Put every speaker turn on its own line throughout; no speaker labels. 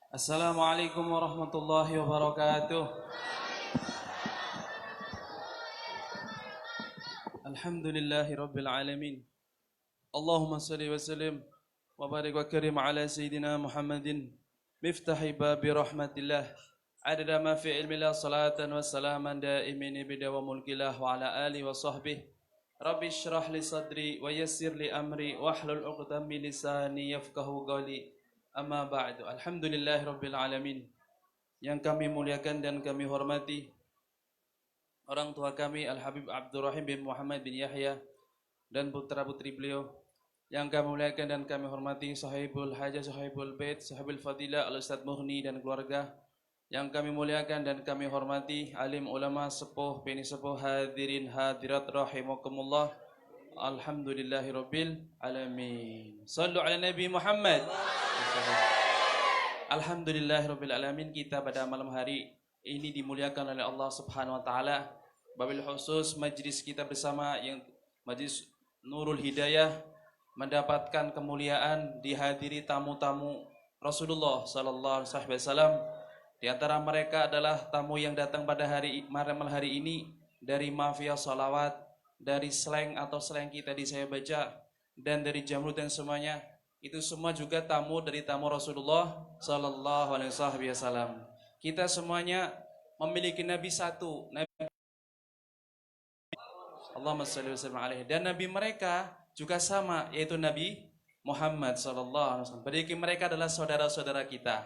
Assalamualaikum warahmatullahi wabarakatuh. Alhamdulillahi rabbil alamin. Allahumma salli wa sallim wa barik wa karim ala sayyidina Muhammadin miftahi babi rahmatillah adada ma fi ilmillah salatan wa salaman daimin bida wa mulkillah wa ala alihi wa sahbihi Rabbi syrah li sadri wa yassir li amri wahlul 'uqdatam min lisani yafqahu qawli. Amma ba'du. Alhamdulillahi rabbil alamin. Yang kami muliakan dan kami hormati orang tua kami Al-Habib Abdurrahim bin Muhammad bin Yahya dan putra-putri beliau. Yang kami muliakan dan kami hormati sahibul hajah, sahibul bait, sahibul fadilah Al-Ustadz Muhni dan keluarga. Yang kami muliakan dan kami hormati alim ulama sepuh, bini sepuh, hadirin hadirat rahimakumullah. Alhamdulillahi rabbil alamin. Sallu ala Nabi Muhammad. Alhamdulillahirabbil alamin. Kita pada malam hari ini dimuliakan oleh Allah Subhanahu wa taala. Wabil khusus majlis kita bersama yang majlis Nurul Hidayah mendapatkan kemuliaan dihadiri tamu-tamu Rasulullah sallallahu alaihi wasallam. Di antara mereka adalah tamu yang datang pada malam hari ini dari mafia salawat, dari slang atau slang kita di saya baca, dan dari Jamrud dan semuanya. Itu semua juga tamu dari tamu Rasulullah sallallahu alaihi wasallam. Kita semuanya memiliki nabi satu, nabi Allahumma shalli wa sallim alaihi, dan nabi mereka juga sama, yaitu Nabi Muhammad sallallahu alaihi wasallam. Berarti mereka adalah saudara-saudara kita.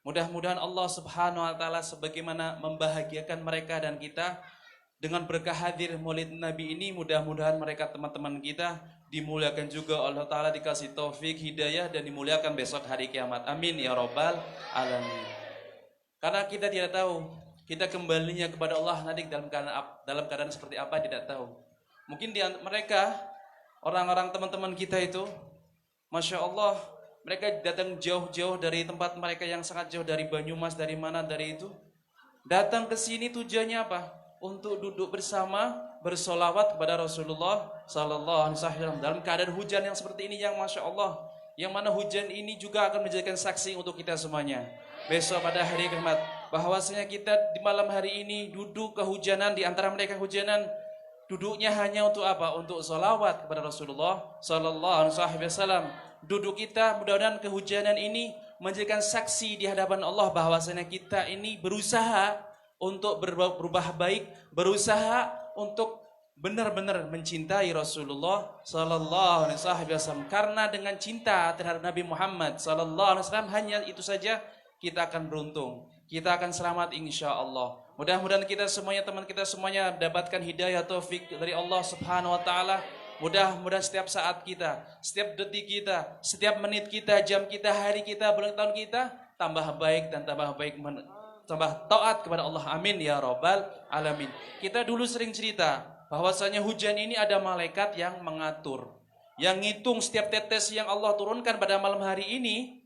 Mudah-mudahan Allah Subhanahu wa taala sebagaimana membahagiakan mereka dan kita dengan berkah hadir Maulid Nabi ini, mudah-mudahan mereka teman-teman kita dimuliakan juga Allah Ta'ala, dikasih taufik, hidayah, dan dimuliakan besok hari kiamat. Amin ya rabbal alamin. Karena kita tidak tahu kita kembalinya kepada Allah nanti dalam keadaan seperti apa, tidak tahu. Mungkin mereka orang-orang teman-teman kita itu, Masya Allah, mereka datang jauh-jauh dari tempat mereka yang sangat jauh, dari Banyumas, dari mana, dari itu datang ke sini tujuannya apa? Untuk duduk bersama bersolawat kepada Rasulullah sallallahu alaihi wasallam dalam keadaan hujan yang seperti ini, yang Masya Allah, yang mana hujan ini juga akan menjadikan saksi untuk kita semuanya besok pada hari kiamat, bahwasanya kita di malam hari ini duduk kehujanan, di antara mereka hujanan, duduknya hanya untuk apa? Untuk solawat kepada Rasulullah sallallahu alaihi wasallam. Duduk kita mudah-mudahan kehujanan ini menjadikan saksi di hadapan Allah bahwasanya kita ini berusaha untuk berubah baik, berusaha untuk benar-benar mencintai Rasulullah sallallahu alaihi wasallam. Karena dengan cinta terhadap Nabi Muhammad sallallahu alaihi wasallam, hanya itu saja kita akan beruntung. Kita akan selamat insyaallah. Mudah-mudahan kita semuanya, teman kita semuanya dapatkan hidayah taufik dari Allah Subhanahu wa taala. Mudah-mudahan setiap saat kita, setiap detik kita, setiap menit kita, jam kita, hari kita, bulan tahun kita tambah baik dan tambah baik, tambah taat kepada Allah. Amin ya rabbal alamin. Kita dulu sering cerita bahwasanya hujan ini ada malaikat yang mengatur, yang ngitung setiap tetes yang Allah turunkan pada malam hari ini.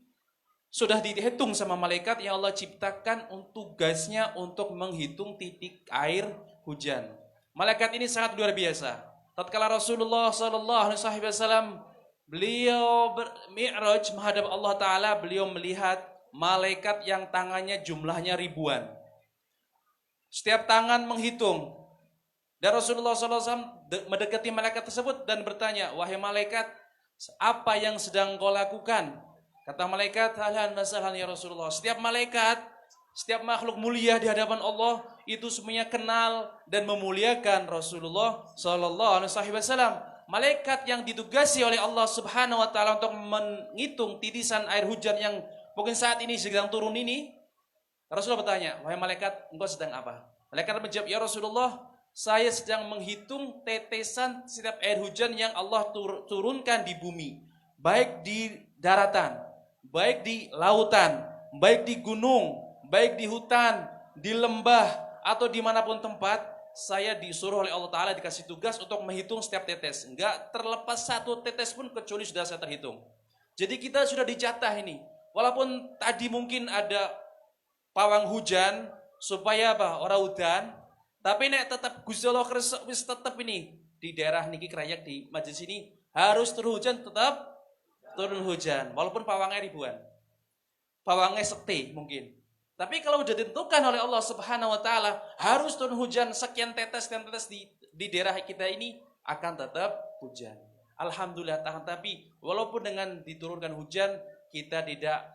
Sudah dihitung sama malaikat yang Allah ciptakan untuk tugasnya untuk menghitung titik air hujan. Malaikat ini sangat luar biasa. Tatkala Rasulullah sallallahu alaihi wasallam beliau bermi'raj menghadap Allah taala, beliau melihat malaikat yang tangannya jumlahnya ribuan. Setiap tangan menghitung. Dan Rasulullah sallallahu alaihi wasallam mendekati malaikat tersebut dan bertanya, "Wahai malaikat, apa yang sedang kau lakukan?" Kata malaikat, "Ahlan wa sahlan ya Rasulullah." Setiap malaikat, setiap makhluk mulia di hadapan Allah itu semuanya kenal dan memuliakan Rasulullah sallallahu alaihi wasallam. Malaikat yang ditugasi oleh Allah Subhanahu wa taala untuk menghitung titisan air hujan yang mungkin saat ini sedang turun ini. Rasulullah bertanya, "Wahai malaikat, engkau sedang apa?" Malaikat menjawab, "Ya Rasulullah, saya sedang menghitung tetesan setiap air hujan yang Allah turunkan di bumi, baik di daratan, baik di lautan, baik di gunung, baik di hutan, di lembah, atau dimanapun tempat. Saya disuruh oleh Allah Ta'ala, dikasih tugas untuk menghitung setiap tetes. Enggak terlepas satu tetes pun kecuali sudah saya terhitung." Jadi kita sudah dijatah ini. Walaupun tadi mungkin ada pawang hujan supaya apa? Orang hujan, tapi nek tetap Gusti Allah kersa wis tetap ini di daerah niki Krayak di majelis ini harus turun hujan, tetap turun hujan walaupun pawangnya ribuan. pawangnya sekte mungkin. Tapi kalau sudah ditentukan oleh Allah Subhanahu wa taala harus turun hujan sekian tetes di daerah kita ini, akan tetap hujan. Alhamdulillah, tapi walaupun dengan diturunkan hujan, kita tidak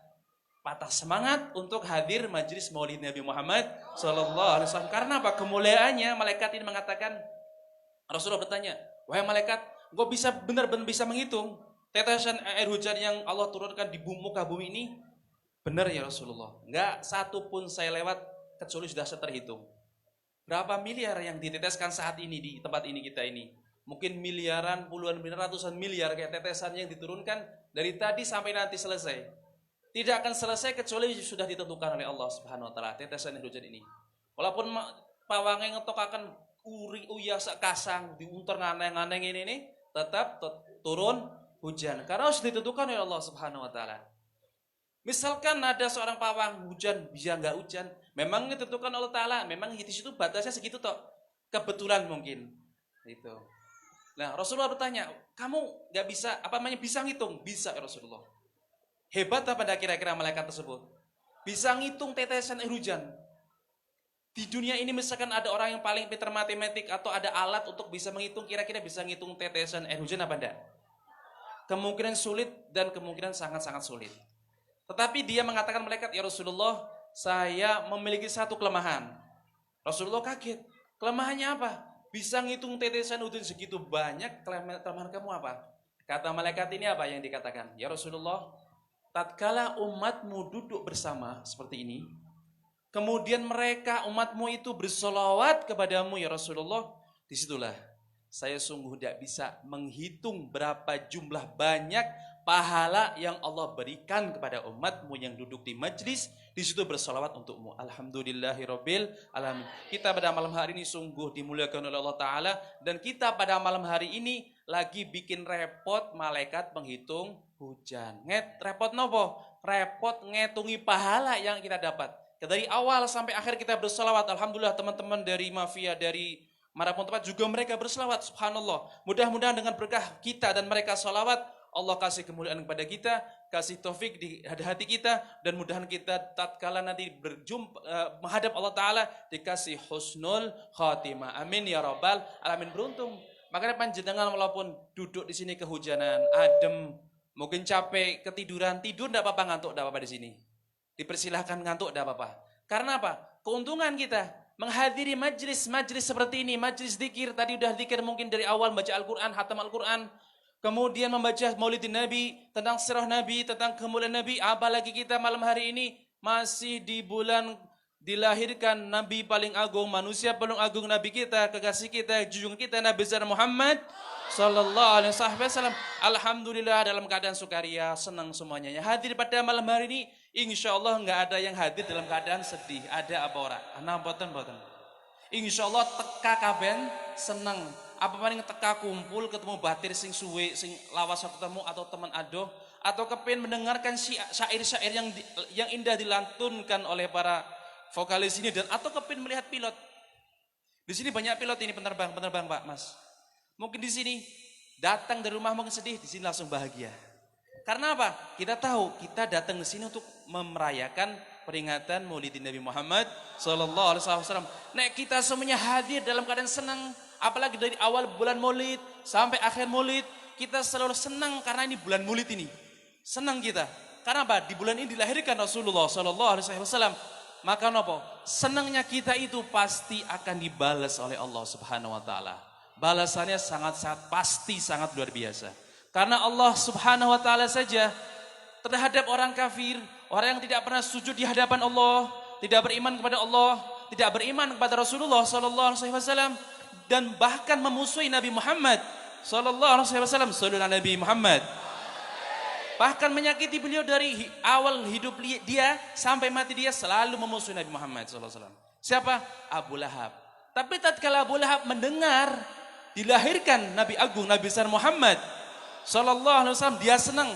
patah semangat untuk hadir majelis Maulid Nabi Muhammad sallallahu alaihi wasallam. Karena apa? Kemuliaannya, malaikat ini mengatakan, Rasulullah bertanya, "Wahai malaikat, engkau bisa benar-benar bisa menghitung tetesan air hujan yang Allah turunkan di muka bumi ini?" Benar ya Rasulullah. Enggak satu pun saya lewat kecuali sudah saya terhitung. Berapa miliar yang diteteskan saat ini di tempat ini kita ini? Mungkin miliaran, puluhan miliar, ratusan miliar kayak tetesan yang diturunkan dari tadi sampai nanti selesai. Tidak akan selesai kecuali sudah ditentukan oleh Allah Subhanahu wa taala tetesan air hujan ini. Walaupun pawangnya ngetok akan uya sekasang diunter nganeng-nganeng ini tetap turun hujan karena harus ditentukan oleh Allah Subhanahu wa taala. Misalkan ada seorang pawang hujan, bisa nggak hujan, memang ditentukan Allah Ta'ala, memang di situ batasnya segitu toh, kebetulan mungkin. Itu. Nah Rasulullah bertanya, kamu nggak bisa, bisa ngitung? Bisa ya Rasulullah. Hebat apa kira-kira malaikat tersebut? Bisa ngitung tetesan air hujan. Di dunia ini misalkan ada orang yang paling pintar matematik atau ada alat untuk bisa menghitung, kira-kira bisa ngitung tetesan air hujan apa enggak? Kemungkinan sulit dan kemungkinan sangat-sangat sulit. Tetapi dia mengatakan malaikat, ya Rasulullah, saya memiliki satu kelemahan. Rasulullah kaget. Kelemahannya apa? Bisa ngitung tetesan hujan segitu banyak, kelemahan kamu apa? Kata malaikat ini apa yang dikatakan? Ya Rasulullah, tatkala umatmu duduk bersama seperti ini, kemudian mereka umatmu itu bersolawat kepadamu ya Rasulullah, disitulah saya sungguh tidak bisa menghitung berapa jumlah banyak pahala yang Allah berikan kepada umatmu yang duduk di majlis di situ bersolawat untukmu. Alhamdulillahirabbil alamin. Kita pada malam hari ini sungguh dimuliakan oleh Allah Ta'ala, dan kita pada malam hari ini lagi bikin repot malaikat penghitung hujan. Repot nopo? Repot ngitungi pahala yang kita dapat. Dari awal sampai akhir kita bersolawat. Alhamdulillah teman-teman dari Mafia, dari manapun tempat juga mereka bersolawat. Subhanallah. Mudah-mudahan dengan berkah kita dan mereka solawat, Allah kasih kemuliaan kepada kita, kasih taufik di hati kita, dan mudahan kita tatkala nanti berjumpa menghadap Allah Ta'ala dikasih husnul khatimah. Amin ya rabbal alamin. Beruntung. Makanya panjenengan walaupun duduk di sini kehujanan, adem, mungkin capek, ketiduran, tidur tidak apa-apa, ngantuk tidak apa-apa di sini. Dipersilahkan ngantuk tidak apa-apa. Karena apa? Keuntungan kita menghadiri majlis seperti ini, majlis zikir. Tadi udah zikir mungkin dari awal baca Al-Quran, hatam Al-Quran. Kemudian membaca maulidin Nabi, tentang sirah Nabi, tentang kemuliaan Nabi. Apalagi kita malam hari ini masih di bulan dilahirkan Nabi paling agung, manusia paling agung, Nabi kita, kekasih kita, junjungan kita, Nabi besar Muhammad sallallahu alaihi wasallam. Alhamdulillah dalam keadaan sukaria, senang semuanya. Hadir pada malam hari ini, insya Allah nggak ada yang hadir dalam keadaan sedih. Ada apa ora? Ana boten. Insya Allah teka kaben senang. Apa paling teka kumpul ketemu batir sing suwe sing lawas ketemu atau teman ado, atau kepin mendengarkan syair-syair yang indah dilantunkan oleh para vokalis ini, dan atau kepin melihat pilot. Di sini banyak pilot ini penerbang Pak Mas. Mungkin di sini datang dari rumah mungkin sedih, di sini langsung bahagia. Karena apa? Kita tahu kita datang ke sini untuk merayakan peringatan Maulidin Nabi Muhammad sallallahu alaihi wasallam. Nek kita semuanya hadir dalam keadaan senang, apalagi dari awal bulan Maulid sampai akhir Maulid, kita selalu senang karena ini bulan Maulid ini. Senang kita. Karena apa? Di bulan ini dilahirkan Rasulullah sallallahu alaihi wasallam. Maka nopo? Senangnya kita itu pasti akan dibalas oleh Allah Subhanahu wa taala. Balasannya sangat-sangat pasti, sangat luar biasa. Karena Allah Subhanahu wa taala saja terhadap orang kafir, orang yang tidak pernah sujud di hadapan Allah, tidak beriman kepada Allah, tidak beriman kepada Rasulullah sallallahu alaihi wasallam, dan bahkan memusuhi Nabi Muhammad sallallahu alaihi wasallam, sallallahu Nabi Muhammad. Bahkan menyakiti beliau dari awal hidup dia sampai mati, dia selalu memusuhi Nabi Muhammad sallallahu alaihi wasallam. Siapa? Abu Lahab. Tapi tatkala Abu Lahab mendengar dilahirkan Nabi Agung, Nabi besar Muhammad sallallahu alaihi wasallam, dia senang.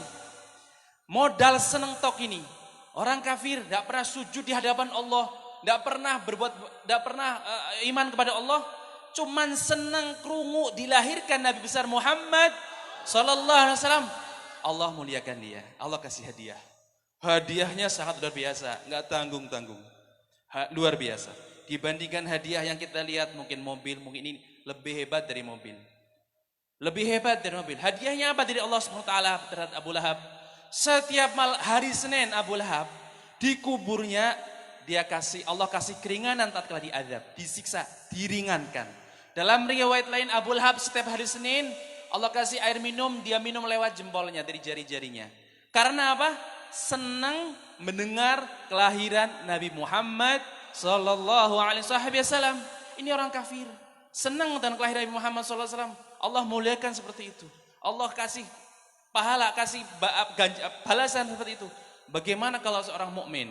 Modal senang tok ini. Orang kafir tidak pernah sujud di hadapan Allah, tidak pernah iman kepada Allah, cuman senang krungu dilahirkan Nabi besar Muhammad sallallahu alaihi wasallam. Allah muliakan dia, Allah kasih hadiah. Hadiahnya sangat luar biasa, nggak tanggung-tanggung. Luar biasa. Dibandingkan hadiah yang kita lihat, mungkin mobil, mungkin ini lebih hebat dari mobil. Lebih hebat dari mobil. Hadiahnya apa dari Allah SWT terhadap Abu Lahab? Setiap hari Senin Abu Lahab di kuburnya Allah kasih keringanan tatkala diazab, disiksa, diringankan. Dalam riwayat lain Abu Lahab setiap hari Senin Allah kasih air minum, dia minum lewat jempolnya dari jari-jarinya. Karena apa? Senang mendengar kelahiran Nabi Muhammad sallallahu alaihi wasallam. Ini orang kafir, senang dengan kelahiran Nabi Muhammad sallallahu alaihi wasallam. Allah muliakan seperti itu. Allah kasih pahala, kasih balasan seperti itu. Bagaimana kalau seorang mukmin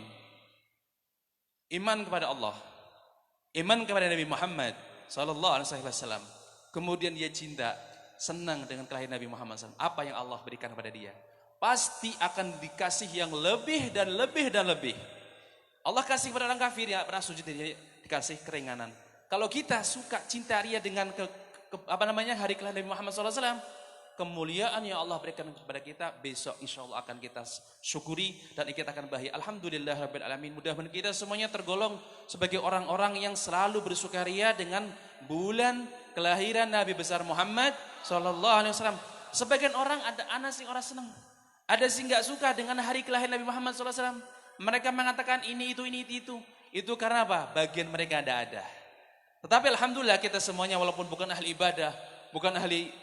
iman kepada Allah, iman kepada Nabi Muhammad sallallahu alaihi wasallam, kemudian dia cinta, senang dengan kelahiran Nabi Muhammad SAW, apa yang Allah berikan kepada dia? Pasti akan dikasih yang lebih dan lebih dan lebih. Allah kasih kepada orang kafir yang pernah sujud, dia dikasih keringanan. Kalau kita suka cinta ria dengan hari kelahiran Nabi Muhammad SAW, kemuliaan yang Allah berikan kepada kita, besok insya Allah akan kita syukuri dan kita akan bahagia. Alhamdulillahirabbil alamin. Mudah-mudahan kita semuanya tergolong sebagai orang-orang yang selalu bersukaria dengan bulan kelahiran Nabi besar Muhammad sallallahu alaihi wasallam. Sebagian orang ada sing orang senang, ada sing enggak suka dengan hari kelahiran Nabi Muhammad sallallahu alaihi wasallam. Mereka mengatakan ini itu. Itu karena apa? Bagian mereka ada. Tetapi alhamdulillah kita semuanya walaupun bukan ahli ibadah, bukan ahli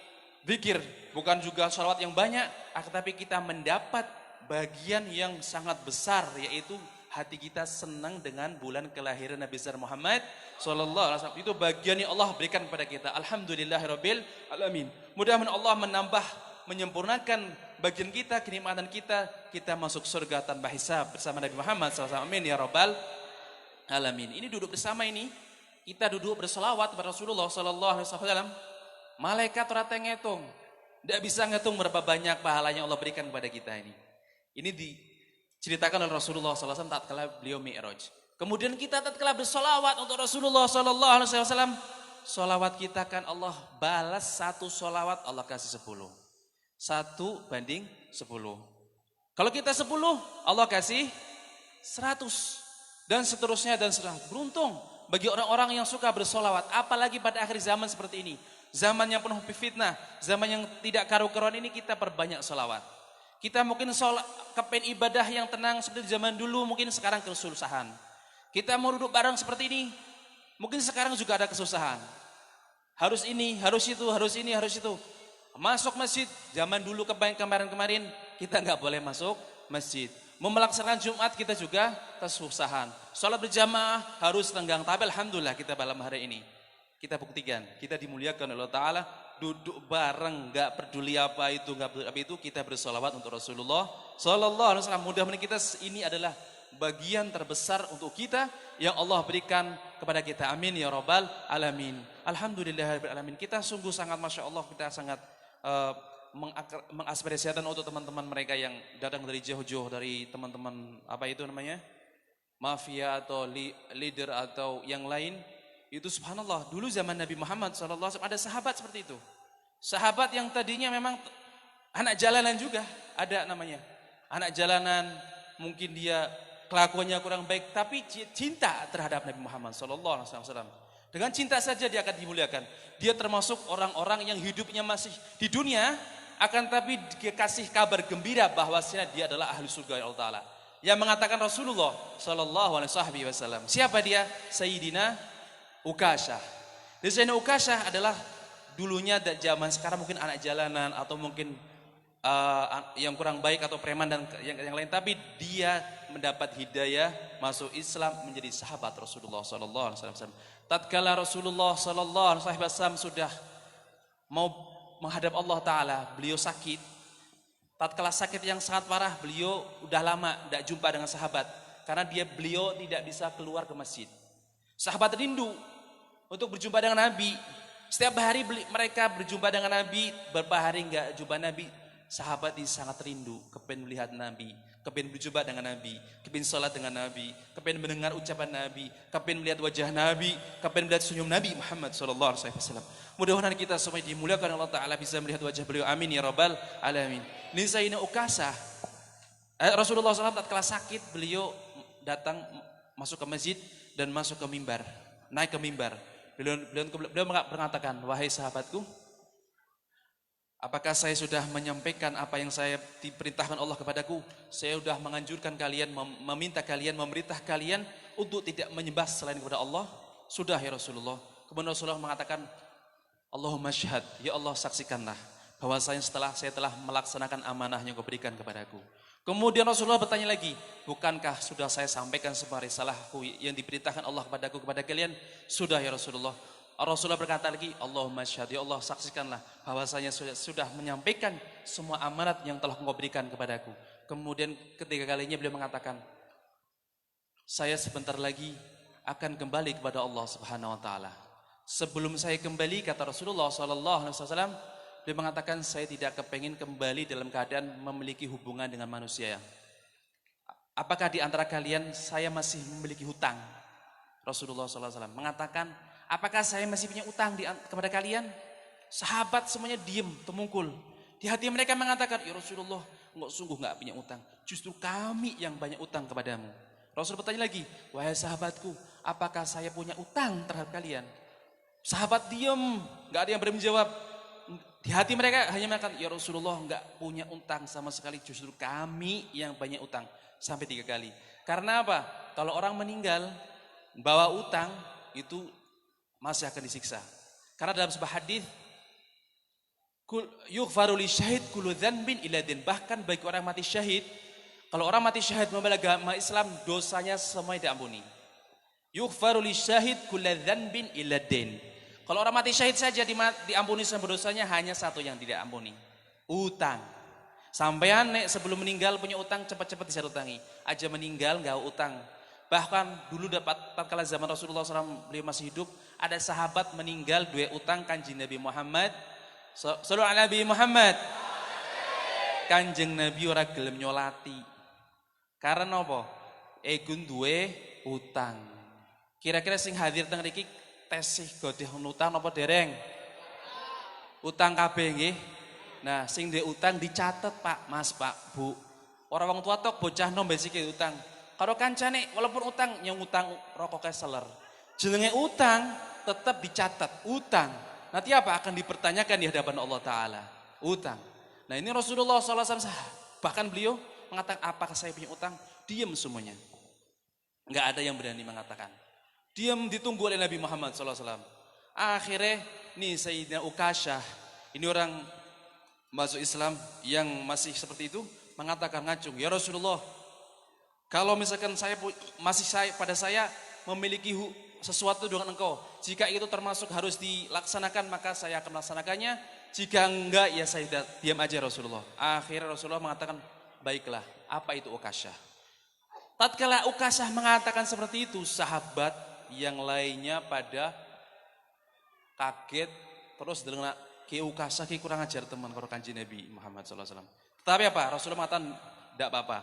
zikir, bukan juga sholawat yang banyak, tetapi kita mendapat bagian yang sangat besar, yaitu hati kita senang dengan bulan kelahiran Nabi besar Muhammad sallallahu alaihi wasallam. Itu bagian yang Allah berikan kepada kita. Alhamdulillahirabbil alamin. Mudah-mudahan Allah menambah, menyempurnakan bagian kita, kenikmatan kita masuk surga tanpa hisab bersama Nabi Muhammad sallallahu alaihi wasallam. Amin ya rabbal alamin. Ini duduk bersama ini, kita duduk berselawat kepada Rasulullah sallallahu alaihi wasallam. Malaikat rata ngitung, tidak bisa ngitung berapa banyak pahalanya Allah berikan kepada kita ini. Ini diceritakan oleh Rasulullah SAW tatkala beliau Mi'raj. Kemudian kita tatkala bersolawat untuk Rasulullah SAW, solawat kita kan Allah balas, satu solawat Allah kasih 10. 1:10. Kalau kita 10, Allah kasih 100. Dan seterusnya dan seterusnya. Beruntung bagi orang-orang yang suka bersolawat, apalagi pada akhir zaman seperti ini. Zaman yang penuh fitnah, zaman yang tidak karu-karuan ini, kita perbanyak sholawat. Kita mungkin kepen ibadah yang tenang seperti zaman dulu, mungkin sekarang kesusahan. Kita mau duduk bareng seperti ini, mungkin sekarang juga ada kesusahan. Harus ini, harus itu, harus ini, harus itu. Masuk masjid, zaman dulu kemarin kita nggak boleh masuk masjid. Mau melaksanakan Jumat kita juga kesusahan. Sholat berjamaah harus tenggang, tapi alhamdulillah kita malam hari ini kita buktikan, kita dimuliakan oleh Allah Ta'ala, duduk bareng, gak peduli apa itu, gak peduli apa itu, kita bersolawat untuk Rasulullah sallallahu alaihi wasallam. Mudah-mudahan kita ini adalah bagian terbesar untuk kita yang Allah berikan kepada kita. Amin ya rabbal alamin. Alhamdulillahirabbil alamin. Kita sungguh sangat Masya Allah, kita sangat mengaspirasikan untuk teman-teman mereka yang datang dari jauh-jauh, dari teman-teman apa itu namanya, mafia atau leader atau yang lain. Itu subhanallah, dulu zaman Nabi Muhammad SAW ada sahabat seperti itu. Sahabat yang tadinya memang anak jalanan juga, ada namanya. Anak jalanan, mungkin dia kelakuannya kurang baik, tapi cinta terhadap Nabi Muhammad SAW. Dengan cinta saja dia akan dimuliakan. Dia termasuk orang-orang yang hidupnya masih di dunia, akan tapi dikasih kabar gembira bahwasanya dia adalah ahli surga Allah Ta'ala. Yang mengatakan Rasulullah SAW. Siapa dia? Sayyidina Ukasyah. Di sana Ukasyah adalah dulunya zaman sekarang mungkin anak jalanan atau mungkin yang kurang baik atau preman dan yang lain, tapi dia mendapat hidayah masuk Islam menjadi sahabat Rasulullah sallallahu alaihi wasallam. Tatkala Rasulullah sallallahu alaihi wasallam sudah mau menghadap Allah Ta'ala, beliau sakit. Tatkala sakit yang sangat parah, beliau udah lama tidak jumpa dengan sahabat karena beliau tidak bisa keluar ke masjid. Sahabat rindu untuk berjumpa dengan Nabi. Setiap hari mereka berjumpa dengan Nabi, beberapa hari enggak jumpa Nabi. Sahabat ini sangat rindu, kepengen melihat Nabi, kepengen berjumpa dengan Nabi, kepengen sholat dengan Nabi, kepengen mendengar ucapan Nabi, kepengen melihat wajah Nabi, kepengen melihat senyum Nabi Muhammad SAW. Mudah-mudahan kita semua dimuliakan Allah Ta'ala bisa melihat wajah beliau. Amin ya rabbal alamin. Ini Sayyidina Ukasyah Rasulullah SAW tatkala sakit, beliau datang masuk ke masjid dan masuk ke mimbar, naik ke mimbar. Beliau mengatakan, wahai sahabatku, apakah saya sudah menyampaikan apa yang saya diperintahkan Allah kepadaku? Saya sudah menganjurkan kalian, meminta kalian, memerintah kalian untuk tidak menyembah selain kepada Allah. Sudah ya Rasulullah. Kemudian Rasulullah mengatakan, Allahumma syahad, ya Allah saksikanlah bahwasanya setelah saya telah melaksanakan amanah yang kau berikan kepadaku. Kemudian Rasulullah bertanya lagi, bukankah sudah saya sampaikan semua risalahku yang diperintahkan Allah kepadaku kepada kalian? Sudah ya Rasulullah. Rasulullah berkata lagi, Allahumma syahad, ya Allah saksikanlah bahwasanya sudah menyampaikan semua amanat yang telah Engkau berikan kepadaku. Kemudian ketiga kalinya beliau mengatakan, saya sebentar lagi akan kembali kepada Allah Subhanahu wa taala. Sebelum saya kembali, kata Rasulullah sallallahu alaihi wasallam, beliau mengatakan, saya tidak kepengin kembali dalam keadaan memiliki hubungan dengan manusia. Apakah di antara kalian saya masih memiliki hutang? Rasulullah sallallahu alaihi wasallam mengatakan, apakah saya masih punya utang kepada kalian? Sahabat semuanya diam, temungkul. Di hati mereka mengatakan, ya Rasulullah, enggak, sungguh enggak punya utang. Justru kami yang banyak utang kepadamu. Rasul bertanya lagi, wahai sahabatku, apakah saya punya utang terhadap kalian? Sahabat diam, enggak ada yang berani menjawab. Di hati mereka hanya mengatakan, ya Rasulullah, enggak punya utang sama sekali. Justru kami yang banyak utang. Sampai 3 kali. Karena apa? Kalau orang meninggal, bawa utang, itu masih akan disiksa. Karena dalam sebuah hadis, yughfaru li syahid kullu dzanbin illa din. Bahkan bagi orang mati syahid, kalau orang mati syahid membela agama Islam, dosanya semuanya diampuni. Yughfaru li syahid kullu dzanbin illa din. Kalau orang mati syahid saja diampuni semua dosanya, hanya satu yang tidak ampuni, utang. Sampean nek sebelum meninggal punya utang, cepat-cepat bisa utangi. Aja meninggal enggak utang. Bahkan dulu dapat tatkala zaman Rasulullah SAW beliau masih hidup, ada sahabat meninggal dua utang kanjeng Nabi Muhammad. Sallallahu alaihi Nabi Muhammad. Kanjeng Nabi ora gelem nyolati. Karena apa? Egun duwe utang. Kira-kira sing hadir teng mriki tesih godeh utang apa dereng? Utang kabeh nggih. Nah, sing duwe utang dicatet Pak, Mas, Pak, Bu. Ora wong tua tok bocah nom besike utang. Kalau kancane walaupun utang yang utang rokok keseler. Jenenge utang tetap dicatat utang. Nanti apa akan dipertanyakan di hadapan Allah Ta'ala. Utang. Nah ini Rasulullah SAW bahkan beliau mengatakan, apakah saya punya utang? Diam semuanya. Enggak ada yang berani mengatakan. Diam, ditunggu oleh Nabi Muhammad SAW. Akhirnya nih Sayyidina Ukasyah, ini orang masuk Islam yang masih seperti itu, mengatakan ngacung, ya Rasulullah, kalau misalkan pada saya memiliki sesuatu dengan engkau, jika itu termasuk harus dilaksanakan, maka saya akan melaksanakannya. Jika enggak, ya saya diam aja Rasulullah. Akhirnya Rasulullah mengatakan, baiklah, apa itu Ukasyah? Tatkala Ukasyah mengatakan seperti itu, sahabat yang lainnya pada kaget, terus dengar ke Ukasyah ki kurang ajar teman karo kanjeng Nabi Muhammad SAW. Tetapi apa? Rasulullah mengatakan, tidak apa-apa.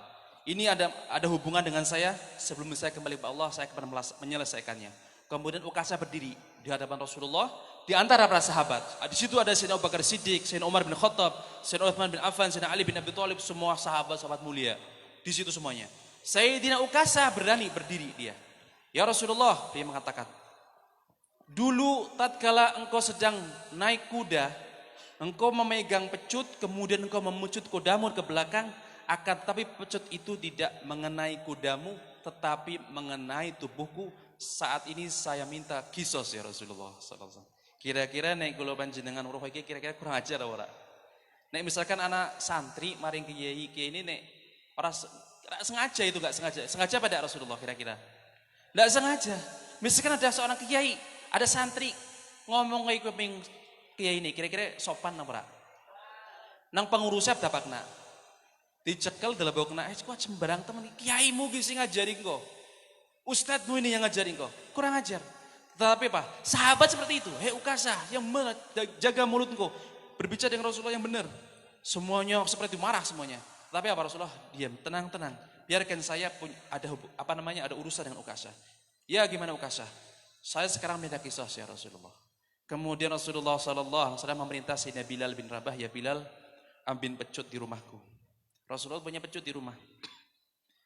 Ini ada hubungan dengan saya, sebelum saya kembali ke Allah, saya akan menyelesaikannya. Kemudian Ukasyah berdiri di hadapan Rasulullah, di antara para sahabat. Di situ ada Sayyidina Abu Bakar Siddiq, Sayyidina Umar bin Khattab, Sayyidina Utsman bin Affan, Sayyidina Ali bin Abi Thalib, semua sahabat-sahabat mulia. Di situ semuanya. Sayyidina Ukasyah berani berdiri dia. Ya Rasulullah, dia mengatakan, dulu tatkala engkau sedang naik kuda, engkau memegang pecut, kemudian engkau memucut kudamu ke belakang, akan tetapi pecut itu tidak mengenai kudamu, tetapi mengenai tubuhku. Saat ini saya minta kisos ya Rasulullah SAW. Kira-kira nek kula panjenengan weruh iki kira-kira kurang ajar ora? Nek misalkan anak santri maring kiai ini nek ora sengaja, itu enggak sengaja. Sengaja pada Rasulullah kira-kira? Enggak sengaja. Misalkan ada seorang kiai, ada santri ngomong kayak kuping kiai ini, kira-kira sopan apa ora? Nang pengurusnya dapakna. Dicekel dalam bau kena, kok sembarang temen, kiaimu gisi ngajarin kok, ustadzmu ini yang ngajarin kok, kurang ajar. Tetapi apa? Sahabat seperti itu, hei Ukasyah yang jaga mulutku, berbicara dengan Rasulullah yang benar. Semuanya seperti itu, marah semuanya. Tapi apa? Rasulullah diam, tenang, biarkan saya ada urusan dengan Ukasyah. Ya gimana Ukasyah? Saya sekarang minta kisah ya Rasulullah. Kemudian Rasulullah SAW memerintah Sayyidina Bilal bin Rabah, ya Bilal, ambil pecut di rumahku. Rasulullah punya pecut di rumah.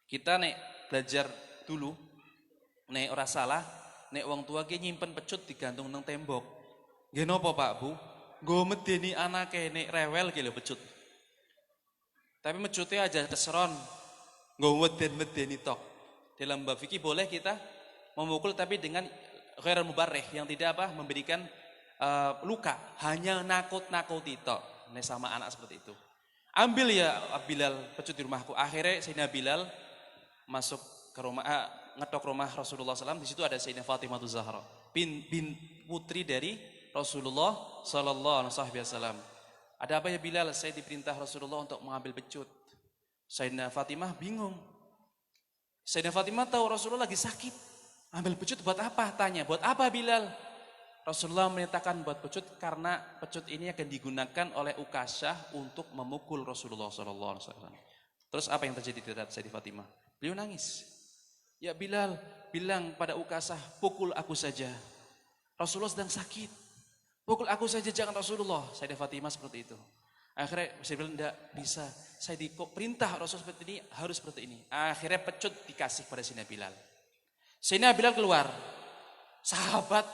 Kita nek belajar dulu, nek ora salah, nek wong tua ki nyimpen pecut digantung nang tembok. Nggih napa Pak Bu? Nggo medeni anake nek rewel ki lho pecut. Tapi mecutnya aja keseron, nggo medeni tok. Dalam bab fikih boleh kita memukul tapi dengan ghairul mubarrih yang tidak apa memberikan luka, hanya nakut-nakuti tok. Nek sama anak seperti itu. Ambil ya Bilal pecut di rumahku. Akhirnya Sayyidina Bilal masuk ke rumah, ngetok rumah Rasulullah SAW. Di situ ada Sayyidina Fatimah Zahra, bin putri dari Rasulullah SAW. Ada apa ya Bilal? Saya diperintah Rasulullah untuk mengambil pecut. Sayyidina Fatimah bingung. Sayyidina Fatimah tahu Rasulullah lagi sakit. Ambil pecut buat apa? Tanya, buat apa Bilal? Rasulullah menyatakan buat pecut karena pecut ini akan digunakan oleh Ukasyah untuk memukul Rasulullah SAW. Terus apa yang terjadi terhadap Sayyidina Fatimah? Beliau nangis. Ya Bilal, bilang pada Ukasyah, pukul aku saja. Rasulullah sedang sakit. Pukul aku saja, jangan Rasulullah. Sayyidina Fatimah seperti itu. Akhirnya saya bilang tidak bisa. Saya perintah Rasul seperti ini, harus seperti ini. Akhirnya pecut dikasih pada Sayyidina Bilal. Sayyidina Bilal keluar. Sahabat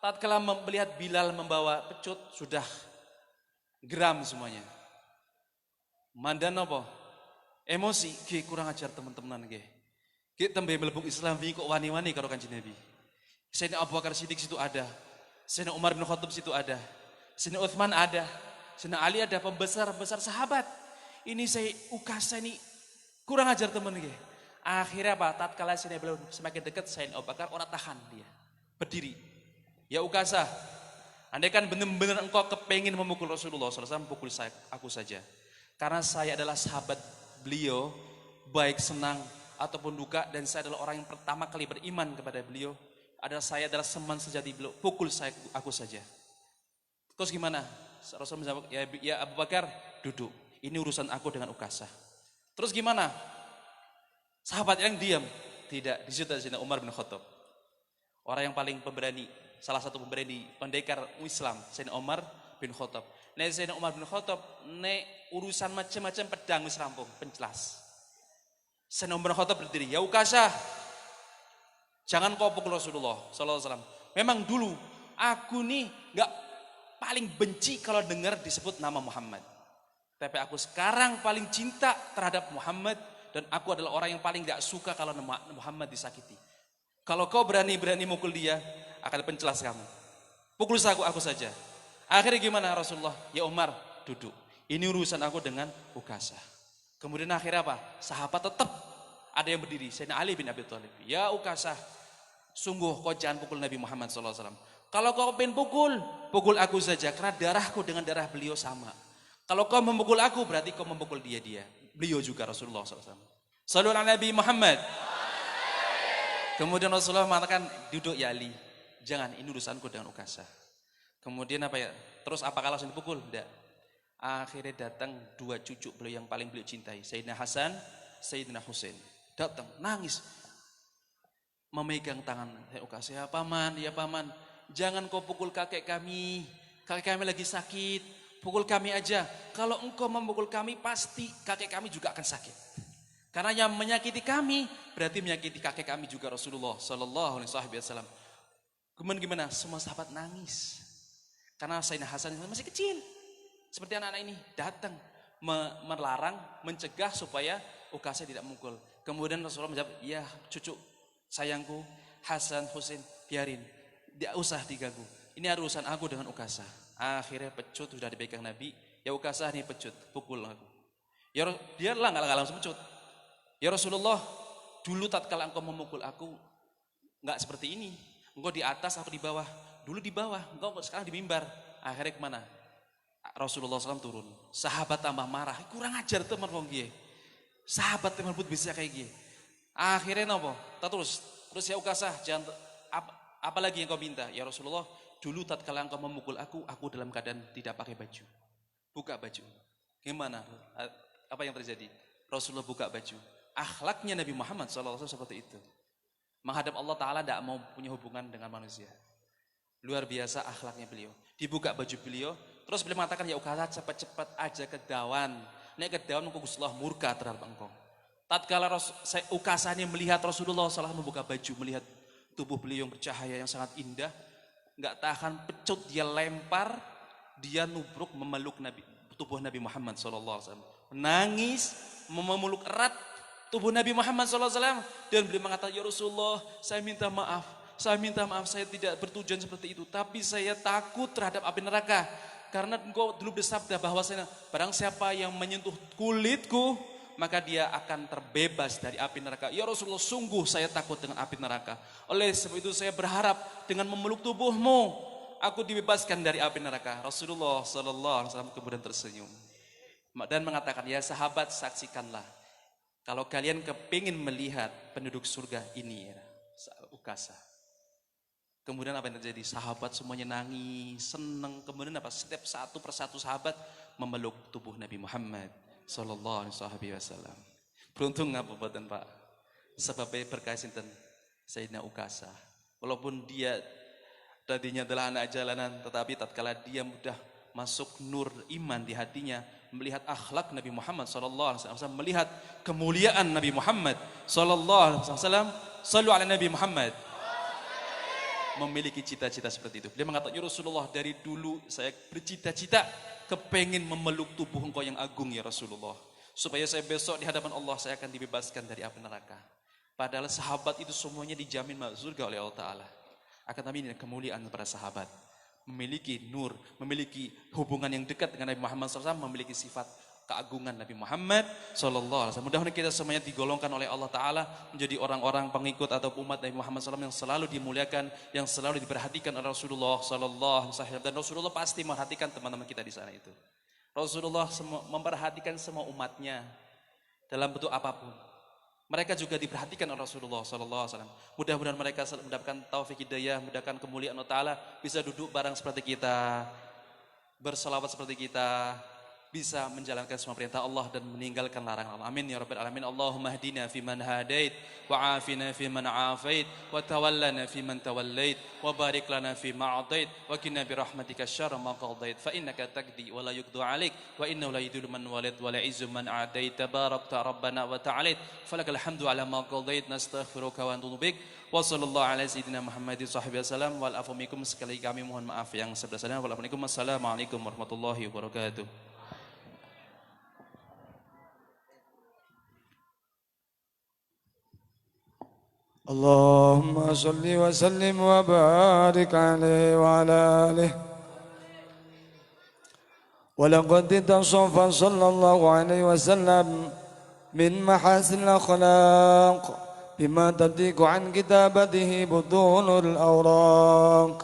tatkala melihat Bilal membawa pecut sudah geram semuanya. Mandan apa? Emosi, ki kurang ajar teman-teman nggih. Ki tembe mlebu Islam wi kok wani-wani karo Kanjeng Nabi. Sayyidina Abu Bakar Siddiq situ ada. Sayyidina Umar bin Khattab situ ada. Sayyidina Utsman ada. Sayyidina Ali ada, pembesar-besar sahabat. Ini saya Ukasa ini kurang ajar teman nggih. Akhirnya apa? Tatkala Sayyidina Bilal semakin dekat Sayyidina Abu Bakar ora tahan dia. Berdiri. Ya Ukasah, andai kan benar-benar engkau kepengin memukul Rasulullah SAW, pukul aku saja. Karena saya adalah sahabat beliau, baik senang ataupun duka, dan saya adalah orang yang pertama kali beriman kepada beliau. Saya adalah teman sejati beliau, pukul aku saja. Terus gimana? Rasulullah menjawab, ya Abu Bakar, duduk. Ini urusan aku dengan Ukasah. Terus gimana? Sahabat yang diam. Tidak, di situ ada Umar bin Khattab. Orang yang paling pemberani. Salah satu pemberani pendekar Islam, Sayyidina Umar bin Khattab. Sayyidina Umar bin Khattab, urusan macam-macam pedang wis rampung, pencelas. Sayyidina Umar bin Khattab berdiri, ya Ukasah, jangan kau pukul Rasulullah SAW. Memang dulu aku nih nggak paling benci kalau dengar disebut nama Muhammad. Tapi aku sekarang paling cinta terhadap Muhammad dan aku adalah orang yang paling nggak suka kalau nama Muhammad disakiti. Kalau kau berani-berani mukul dia, akan pencelas kamu. Pukul aku saja. Akhirnya gimana Rasulullah? Ya Umar, duduk. Ini urusan aku dengan Ukasah. Kemudian akhirnya apa? Sahabat tetap ada yang berdiri. Sayyidina Ali bin Abi Thalib. Ya Ukasah, sungguh kau jangan pukul Nabi Muhammad SAW. Kalau kau pengen pukul aku saja. Karena darahku dengan darah beliau sama. Kalau kau memukul aku, berarti kau memukul dia. Beliau juga Rasulullah SAW. Sallu ala Nabi Muhammad. Kemudian Rasulullah mengatakan, duduk ya Ali. Jangan, ini urusanku dengan Ukasah. Kemudian apa ya? Terus apakah langsung dipukul? Tidak. Akhirnya datang dua cucu beliau yang paling beliau cintai. Sayyidina Hasan, Sayyidina Husain. Datang, nangis. Memegang tangan Ukasah. Ya paman. Jangan kau pukul kakek kami. Kakek kami lagi sakit. Pukul kami aja. Kalau engkau memukul kami, pasti kakek kami juga akan sakit. Karena yang menyakiti kami, berarti menyakiti kakek kami juga Rasulullah Sallallahu Alaihi Wasallam. Kemudian gimana? Semua sahabat nangis. Karena Sayyidina Hasan masih kecil. Seperti anak-anak ini. Datang. Melarang, mencegah supaya Ukasah tidak mukul. Kemudian Rasulullah menjawab, ya cucu sayangku, Hasan, Husain, biarin. Tidak usah diganggu. Ini urusan aku dengan Ukasah. Akhirnya pecut sudah dipegang Nabi. Ya Ukasah nih pecut, pukul aku. Ya dia lah nggak langsung pecut. Ya Rasulullah, dulu tatkala engkau memukul aku, nggak seperti ini. Engkau di atas, aku di bawah. Dulu di bawah, engkau sekarang di mimbar. Akhirnya kemana? Rasulullah SAW turun. Sahabat tambah marah. Kurang ajar teman wong gie. Sahabat teman pun bisa kayak gie. Akhirnya nopo? Terus ya Ukasah, jangan apa lagi yang kau minta? Ya Rasulullah, dulu tatkala engkau memukul aku dalam keadaan tidak pakai baju. Buka baju. Gimana? Apa yang terjadi? Rasulullah buka baju. Akhlaknya Nabi Muhammad SAW seperti itu. Menghadap Allah Ta'ala tidak mau punya hubungan dengan manusia. Luar biasa akhlaknya beliau. Dibuka baju beliau. Terus beliau mengatakan, ya Ukasah cepat-cepat aja ke dawan. nek kedawan engkau Gusti Allah murka terhadap engkau. Tatkala Ukasani melihat Rasulullah SAW membuka baju, melihat tubuh beliau yang bercahaya yang sangat indah, nggak tahan pecut, dia lempar, dia nubruk memeluk tubuh Nabi Muhammad SAW. Menangis, memeluk erat tubuh Nabi Muhammad SAW, dan beliau mengatakan, ya Rasulullah, saya minta maaf, saya tidak bertujuan seperti itu, tapi saya takut terhadap api neraka. Karena engkau dulu bersabda bahwasanya barang siapa yang menyentuh kulitku, maka dia akan terbebas dari api neraka. Ya Rasulullah, sungguh saya takut dengan api neraka. Oleh sebab itu saya berharap dengan memeluk tubuhmu, aku dibebaskan dari api neraka. Rasulullah SAW kemudian tersenyum dan mengatakan, ya sahabat, saksikanlah. Kalau kalian kepingin melihat penduduk surga ini, ya, Ukasa. Kemudian apa yang terjadi? Sahabat semuanya nangis, senang. Kemudian apa? Setiap satu persatu sahabat memeluk tubuh Nabi Muhammad Sallallahu Alaihi Wasallam. Beruntung apa buatan Pak? Sebabnya berkah sinten Sayyidina Ukasa. Walaupun dia tadinya adalah anak jalanan, tetapi tatkala dia mudah masuk nur iman di hatinya, melihat akhlak Nabi Muhammad Sallallahu Alaihi Wasallam, melihat kemuliaan Nabi Muhammad Sallallahu Alaihi Wasallam, sallu ala Nabi Muhammad, memiliki cita-cita seperti itu. Dia mengatakan, ya Rasulullah, dari dulu saya bercita-cita kepengen memeluk tubuh engkau yang agung ya Rasulullah, supaya saya besok di hadapan Allah saya akan dibebaskan dari api neraka. Padahal sahabat itu semuanya dijamin masuk surga oleh Allah Ta'ala. Akan tapi ini kemuliaan para sahabat, memiliki nur, memiliki hubungan yang dekat dengan Nabi Muhammad SAW, memiliki sifat keagungan Nabi Muhammad SAW. Mudah-mudahan kita semuanya digolongkan oleh Allah Ta'ala menjadi orang-orang pengikut atau umat Nabi Muhammad SAW yang selalu dimuliakan, yang selalu diperhatikan oleh Rasulullah SAW. Dan Rasulullah pasti memperhatikan teman-teman kita di sana itu. Rasulullah memperhatikan semua umatnya dalam bentuk apapun. Mereka juga diperhatikan oleh Rasulullah SAW. Mudah-mudahan mereka mendapatkan taufik hidayah, mendapatkan kemuliaan Allah Ta'ala, bisa duduk bareng seperti kita, berselawat seperti kita, bisa menjalankan semua perintah Allah dan meninggalkan larangan Allah. Amin ya rabbal alamin. Allahumma hdina fi man hadait, wa afina fi man afait, wa tawallana fi man tawallait, wa barik lana fi ma atait, wa qina bi rahmatika syarra ma qadait, fa innaka taqdi wa la yuqda alaik, wa innahu la yudhillu man walid wa la yu'izzu man adait, tabarakta rabbana wa ta'alait, falakal hamdu ala ma qadait, nastaghfiruka wa natubu bik. Wa sallallahu ala sayyidina Muhammadin sahbihi wasallam wal afu minkum. Sekali kami mohon maaf yang sebelah-sebelahnya. Wassalamualaikum warahmatullahi wabarakatuh.
اللهم صل وسلم وبارك عليه وعلى آله. ولقد اتصف صلى الله عليه وسلم من محاسن الأخلاق بما تضيق عن كتابته بطون الأوراق.